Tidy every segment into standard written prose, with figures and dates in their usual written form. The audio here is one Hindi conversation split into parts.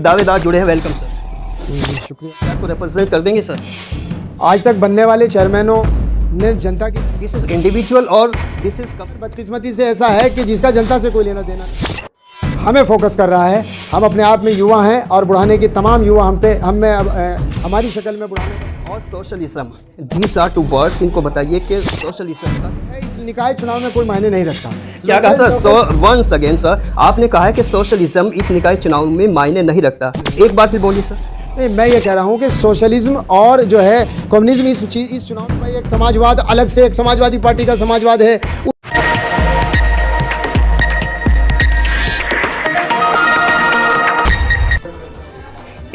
दावेदार जुड़े हैं, वेलकम सर। शुक्रिया। आपको रिप्रेजेंट कर देंगे सर। आज तक बनने वाले चेयरमैनों ने जनता की दिस इज इंडिविजुअल और दिस इज बदकिस्मती से ऐसा है कि जिसका जनता से कोई लेना देना नहीं। हमें फोकस कर रहा है। हम अपने आप में युवा हैं और बुढ़ाने की तमाम युवा हमारी शक्ल में बुढ़ाने और socialism, these are two words. इनको बताइए कि सोशलिज्म का इस निकाय चुनाव में कोई मायने नहीं रखता। क्या कहा सर? वंस अगेन सर, आपने कहा है कि सोशलिज्म इस निकाय चुनाव में मायने नहीं रखता। एक बार फिर बोलिए सर। नहीं, मैं ये कह रहा हूँ कि सोशलिज्म और जो है कम्युनिज्म इस चुनाव में एक समाजवाद, अलग से एक समाजवादी पार्टी का समाजवाद है।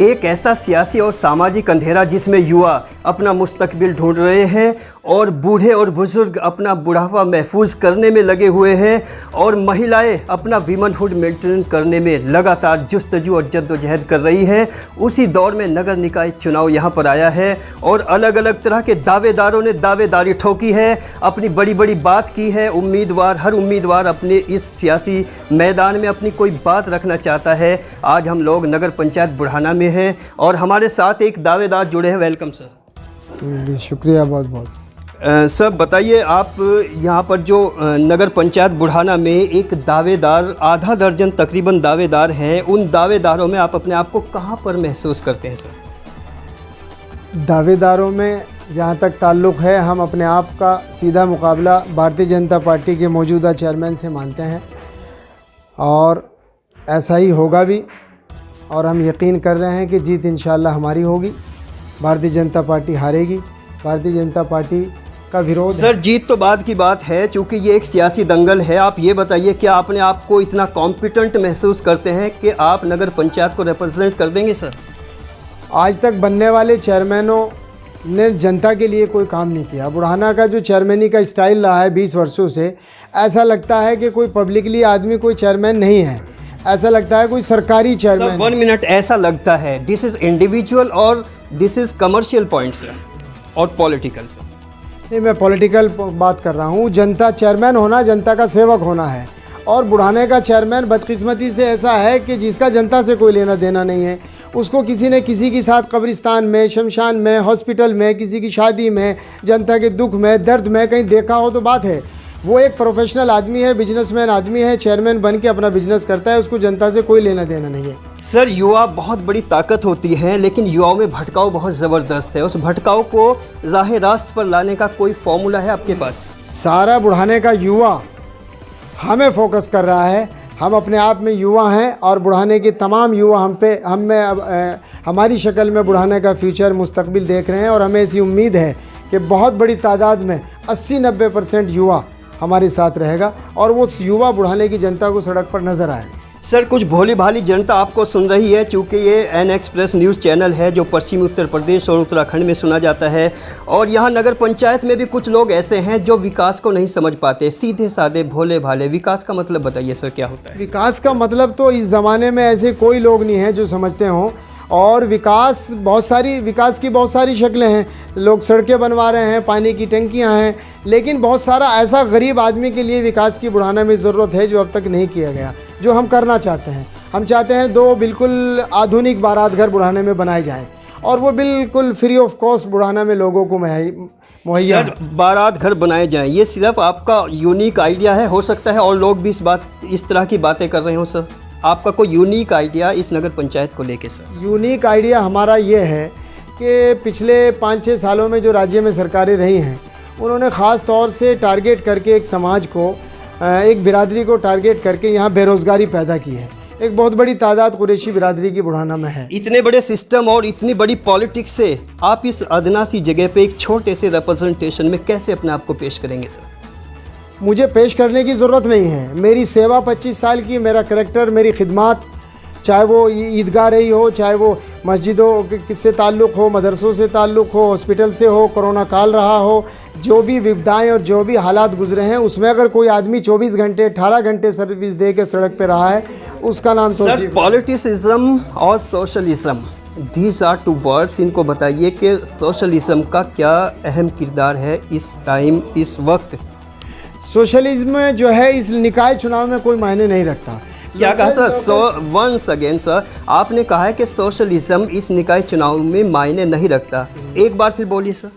एक ऐसा सियासी और सामाजिक अंधेरा जिसमें युवा अपना मुस्तकबिल ढूंढ रहे हैं और बूढ़े और बुजुर्ग अपना बुढ़ापा महफूज करने में लगे हुए हैं और महिलाएं अपना वीमनहुड मेंटेन करने में लगातार जुस्तजू और जद्दोजहद कर रही हैं। उसी दौर में नगर निकाय चुनाव यहाँ पर आया है और अलग अलग तरह के दावेदारों ने दावेदारी ठोकी है, अपनी बड़ी बड़ी बात की है। हर उम्मीदवार अपने इस सियासी मैदान में अपनी कोई बात रखना चाहता है। आज हम लोग नगर पंचायत बुढ़ाना में हैं और हमारे साथ एक दावेदार जुड़े हैं, वेलकम सर। शुक्रिया बहुत बहुत। सर बताइए, आप यहाँ पर जो नगर पंचायत बुढ़ाना में एक दावेदार, आधा दर्जन तकरीबन दावेदार हैं, उन दावेदारों में आप अपने आप को कहाँ पर महसूस करते हैं सर? दावेदारों में जहाँ तक ताल्लुक़ है, हम अपने आप का सीधा मुकाबला भारतीय जनता पार्टी के मौजूदा चेयरमैन से मानते हैं और ऐसा ही होगा भी। और हम यकीन कर रहे हैं कि जीत इंशाअल्लाह हमारी होगी। भारतीय जनता पार्टी हारेगी। भारतीय जनता पार्टी का विरोध सर जीत तो बाद की बात है, चूँकि ये एक सियासी दंगल है। आप ये बताइए, क्या अपने आप को इतना कॉम्पिटेंट महसूस करते हैं कि आप नगर पंचायत को रिप्रेजेंट कर देंगे सर? आज तक बनने वाले चेयरमैनों ने जनता के लिए कोई काम नहीं किया। बुढ़ाना का जो चेयरमैनी का स्टाइल रहा है 20 वर्षों से, ऐसा लगता है कि कोई पब्लिकली आदमी कोई चेयरमैन नहीं है। ऐसा लगता है कोई सरकारी चेयरमैन। 1 मिनट, ऐसा लगता है दिस इज़ इंडिविजुअल और दिस इज़ कमर्शियल पॉइंट्स और पॉलिटिकल सर? नहीं, मैं पॉलिटिकल बात कर रहा हूँ। जनता चेयरमैन होना जनता का सेवक होना है और बुढ़ाने का चेयरमैन बदकिस्मती से ऐसा है कि जिसका जनता से कोई लेना देना नहीं है। उसको किसी ने किसी के साथ कब्रिस्तान में, शमशान में, हॉस्पिटल में, किसी की शादी में, जनता के दुख में, दर्द में कहीं देखा हो तो बात है। वो एक प्रोफेशनल आदमी है, बिजनेसमैन आदमी है, चेयरमैन बन के अपना बिजनेस करता है, उसको जनता से कोई लेना देना नहीं है। सर युवा बहुत बड़ी ताकत होती है, लेकिन युवाओं में भटकाव बहुत ज़बरदस्त है। उस भटकाव को राह रास्त पर लाने का कोई फॉर्मूला है आपके पास? सारा बुढ़ाने का युवा हमें फोकस कर रहा है। हम अपने आप में युवा हैं और बुढ़ाने के तमाम युवा हमारी शक्ल में बुढ़ाने का फ्यूचर मुस्तकबिल देख रहे हैं और हमें ऐसी उम्मीद है कि बहुत बड़ी तादाद में 80-90% युवा हमारे साथ रहेगा और वो युवा बुढ़ाने की जनता को सड़क पर नज़र आएगा। सर कुछ भोली भाली जनता आपको सुन रही है, चूँकि ये एन एक्सप्रेस न्यूज़ चैनल है जो पश्चिमी उत्तर प्रदेश और उत्तराखंड में सुना जाता है और यहाँ नगर पंचायत में भी कुछ लोग ऐसे हैं जो विकास को नहीं समझ पाते। सीधे साधे भोले भाले, विकास का मतलब बताइए सर, क्या होता है? विकास का मतलब तो इस ज़माने में ऐसे कोई लोग नहीं हैं जो समझते हों। और विकास की बहुत सारी शक्लें हैं। लोग सड़कें बनवा रहे हैं, पानी की टंकियां हैं, लेकिन बहुत सारा ऐसा गरीब आदमी के लिए विकास की बुढ़ाना में ज़रूरत है जो अब तक नहीं किया गया, जो हम करना चाहते हैं। हम चाहते हैं 2 बिल्कुल आधुनिक बारात घर बुढ़ाने में बनाए जाएं और वो बिल्कुल फ्री ऑफ कॉस्ट बुढ़ाना में लोगों को मुहैया बारात घर बनाए जाएं। ये सिर्फ आपका यूनिक आइडिया है? हो सकता है और लोग भी इस तरह की बातें कर रहे हो सर। आपका कोई यूनिक आइडिया इस नगर पंचायत को लेके सर? यूनिक आइडिया हमारा ये है कि पिछले 5-6 सालों में जो राज्य में सरकारें रही हैं, उन्होंने ख़ास तौर से टारगेट करके एक समाज को, एक बिरादरी को टारगेट करके यहाँ बेरोज़गारी पैदा की है। एक बहुत बड़ी तादाद कुरैशी बिरादरी की बुढ़ाना में है। इतने बड़े सिस्टम और इतनी बड़ी पॉलिटिक्स से आप इस अदना सी जगह पे एक छोटे से रिप्रेजेंटेशन में कैसे अपने आप को पेश करेंगे सर? मुझे पेश करने की ज़रूरत नहीं है। मेरी सेवा 25 साल की, मेरा करैक्टर, मेरी खिदमत, चाहे वो ईदगाह रही हो, चाहे वो मस्जिदों से ताल्लुक़ हो, मदरसों से ताल्लुक़ हो, हॉस्पिटल से हो, कोरोना काल रहा हो, जो भी विपदाएं और जो भी हालात गुजरे हैं, उसमें अगर कोई आदमी 24 घंटे 18 घंटे सर्विस दे के सड़क पे रहा है, उसका नाम सर पॉलिटिसिज्म और socialism, these are two words. इनको बताइए कि सोशलिज्म का क्या अहम किरदार है इस टाइम, इस वक्त? सोशलिज्म जो है इस निकाय चुनाव में कोई मायने नहीं रखता। क्या कहा सर? वंस अगेन सर, आपने कहा है कि सोशलिज्म इस निकाय चुनाव में मायने नहीं रखता। एक बार फिर बोलिए सर।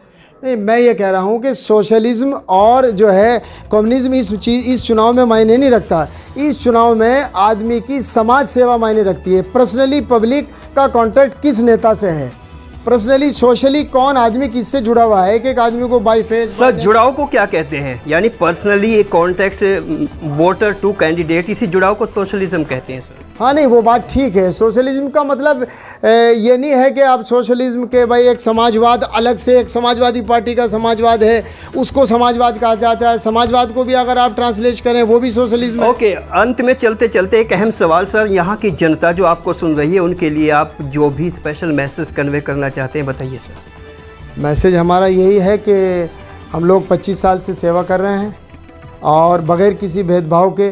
नहीं, मैं ये कह रहा हूँ कि सोशलिज्म और जो है कम्युनिज्म इस चुनाव में मायने नहीं रखता। इस चुनाव में आदमी की समाज सेवा मायने रखती है। पर्सनली पब्लिक का कॉन्टैक्ट किस नेता से है, पर्सनली सोशली कौन आदमी किससे जुड़ा हुआ है। एक आदमी को बाई फेस सर जुड़ाव को क्या कहते हैं? यानी पर्सनली एक कॉन्टैक्ट वोटर टू कैंडिडेट, इसी जुड़ाव को सोशलिज्म कहते हैं सर। हाँ, नहीं वो बात ठीक है। सोशलिज्म का मतलब ये नहीं है कि आप सोशलिज्म के भाई एक समाजवाद अलग से, एक समाजवादी पार्टी का समाजवाद है उसको समाजवाद कहा जाता है। समाजवाद को भी अगर आप ट्रांसलेट करें वो भी सोशलिज्म है। ओके, अंत में चलते चलते एक अहम सवाल सर, यहाँ की जनता जो आपको सुन रही है उनके लिए आप जो भी स्पेशल मैसेज कन्वे करना चाहते हैं बताइए सर। मैसेज हमारा यही है कि हम लोग 25 साल से सेवा कर रहे हैं और बग़ैर किसी भेदभाव के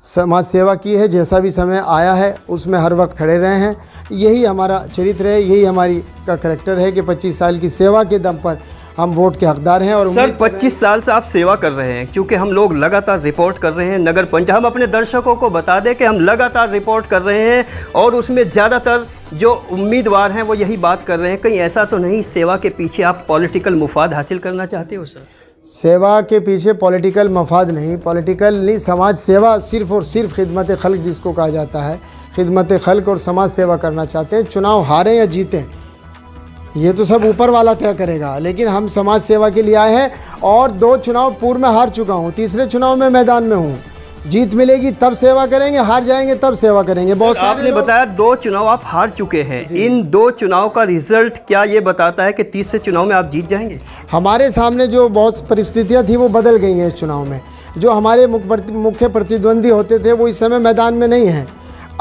समाज सेवा की है। जैसा भी समय आया है उसमें हर वक्त खड़े रहे हैं। यही हमारा चरित्र है, यही हमारी का करैक्टर है कि 25 साल की सेवा के दम पर हम वोट के हकदार हैं। और सर 25 साल से आप सेवा कर रहे हैं, क्योंकि हम लोग लगातार रिपोर्ट कर रहे हैं नगर पंचायत, हम अपने दर्शकों को बता दें कि हम लगातार रिपोर्ट कर रहे हैं और उसमें ज़्यादातर जो उम्मीदवार हैं वो यही बात कर रहे हैं। कहीं ऐसा तो नहीं सेवा के पीछे आप पॉलिटिकल मुफाद हासिल करना चाहते हो सर? सेवा के पीछे पॉलिटिकल मफाद नहीं, पॉलिटिकल नहीं, समाज सेवा सिर्फ़ और सिर्फ खिदमत खल्क जिसको कहा जाता है, खिदमत खल्क और समाज सेवा करना चाहते हैं। चुनाव हारें या जीतें ये तो सब ऊपर वाला तय करेगा, लेकिन हम समाज सेवा के लिए आए हैं। और 2 चुनाव पूर्व में हार चुका हूँ, तीसरे चुनाव में मैदान में हूँ। जीत मिलेगी तब सेवा करेंगे, हार जाएंगे तब सेवा करेंगे। बहुत आपने बताया 2 चुनाव आप हार चुके हैं, इन 2 चुनाव का रिजल्ट क्या ये बताता है कि तीसरे चुनाव में आप जीत जाएंगे? हमारे सामने जो बहुत परिस्थितियां थी वो बदल गई हैं इस चुनाव में। जो हमारे मुख्य प्रतिद्वंदी होते थे वो इस समय मैदान में नहीं हैं।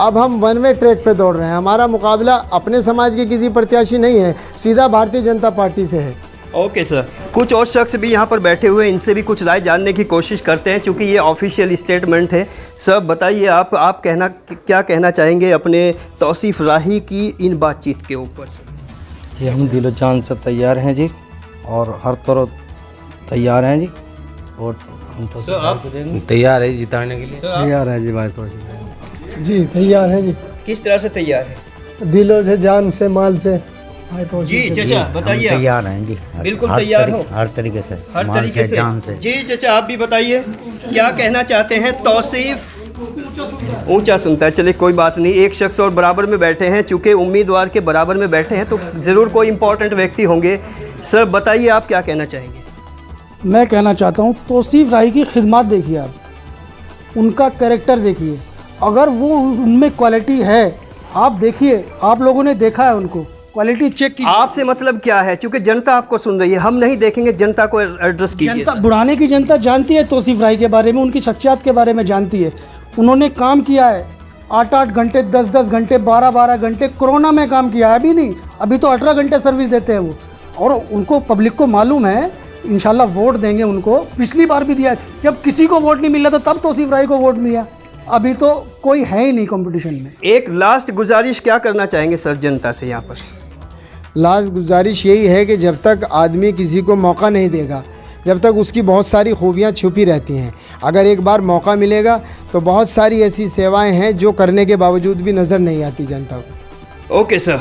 अब हम वन वे ट्रैक पे दौड़ रहे हैं। हमारा मुकाबला अपने समाज के किसी प्रत्याशी नहीं है, सीधा भारतीय जनता पार्टी से है। ओके सर, कुछ और शख्स भी यहाँ पर बैठे हुए हैं, इनसे भी कुछ राय जानने की कोशिश करते हैं क्योंकि ये ऑफिशियल स्टेटमेंट है। सर बताइए आप क्या कहना चाहेंगे अपने तौसीफ राही की इन बातचीत के ऊपर? सर जी हम दिलो जान से तैयार हैं जी और हर तरह तैयार हैं जी। और हम तो तैयार है जिताने के लिए। तैयार है जी भाई। तो जी तैयार है जी। किस तरह से तैयार है? दिलों से, जान से, माल से। जी चाचा बताइए। तैयार हैं जी, बिल्कुल तैयार हो हर तरीके से, हर तरीके से, जान से। जी चाचा आप भी बताइए क्या कहना चाहते हैं? तौसीफ ऊंचा सुनता है, चलिए कोई बात नहीं। एक शख्स और बराबर में बैठे हैं, चूँकि उम्मीदवार के बराबर में बैठे हैं तो ज़रूर कोई इंपॉर्टेंट व्यक्ति होंगे। सर बताइए आप क्या कहना चाहेंगे? मैं कहना चाहता हूँ तौसीफ राही की खिदमत देखिए आप, उनका कैरेक्टर देखिए, अगर वो उनमें क्वालिटी है आप देखिए, आप लोगों ने देखा है उनको, क्वालिटी चेक की। आपसे मतलब क्या है? क्योंकि जनता आपको सुन रही है, हम नहीं देखेंगे, जनता को एड्रेस कीजिए। जनता, बुढ़ाने की जनता जानती है तौसीफ राही के बारे में, उनकी शख्सियत के बारे में जानती है। उन्होंने काम किया है 8-8 घंटे, 10-10 घंटे, 12-12 घंटे, कोरोना में काम किया है। अभी नहीं, अभी तो 18 घंटे सर्विस देते हैं वो, और उनको पब्लिक को मालूम है। इंशाल्लाह वोट देंगे उनको, पिछली बार भी दिया, जब किसी को वोट नहीं मिला था तब तौसीफ राही को वोट दिया। अभी तो कोई है ही नहीं कंपटीशन में। एक लास्ट गुजारिश क्या करना चाहेंगे सर जनता से यहाँ पर? लास्ट गुजारिश यही है कि जब तक आदमी किसी को मौका नहीं देगा, जब तक उसकी बहुत सारी खूबियाँ छुपी रहती हैं। अगर एक बार मौका मिलेगा तो बहुत सारी ऐसी सेवाएं हैं जो करने के बावजूद भी नज़र नहीं आती जनता को। ओके सर,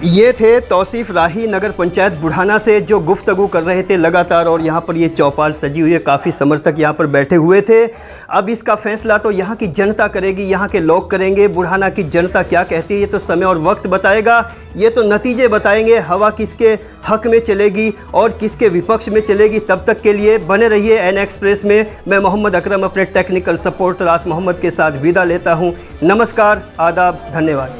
ये थे तौसीफ राही नगर पंचायत बुढ़ाना से जो गुफ्तगू कर रहे थे लगातार, और यहाँ पर ये चौपाल सजी हुई है, काफ़ी समर्थक यहाँ पर बैठे हुए थे। अब इसका फैसला तो यहाँ की जनता करेगी, यहाँ के लोग करेंगे। बुढ़ाना की जनता क्या कहती है ये तो समय और वक्त बताएगा, ये तो नतीजे बताएंगे। हवा किसके हक में चलेगी और किसके विपक्ष में चलेगी। तब तक के लिए बने रहिए एन एक्सप्रेस में। मैं मोहम्मद अकरम अपने टेक्निकल सपोर्टर आस मोहम्मद के साथ विदा लेता हूँ। नमस्कार, आदाब, धन्यवाद।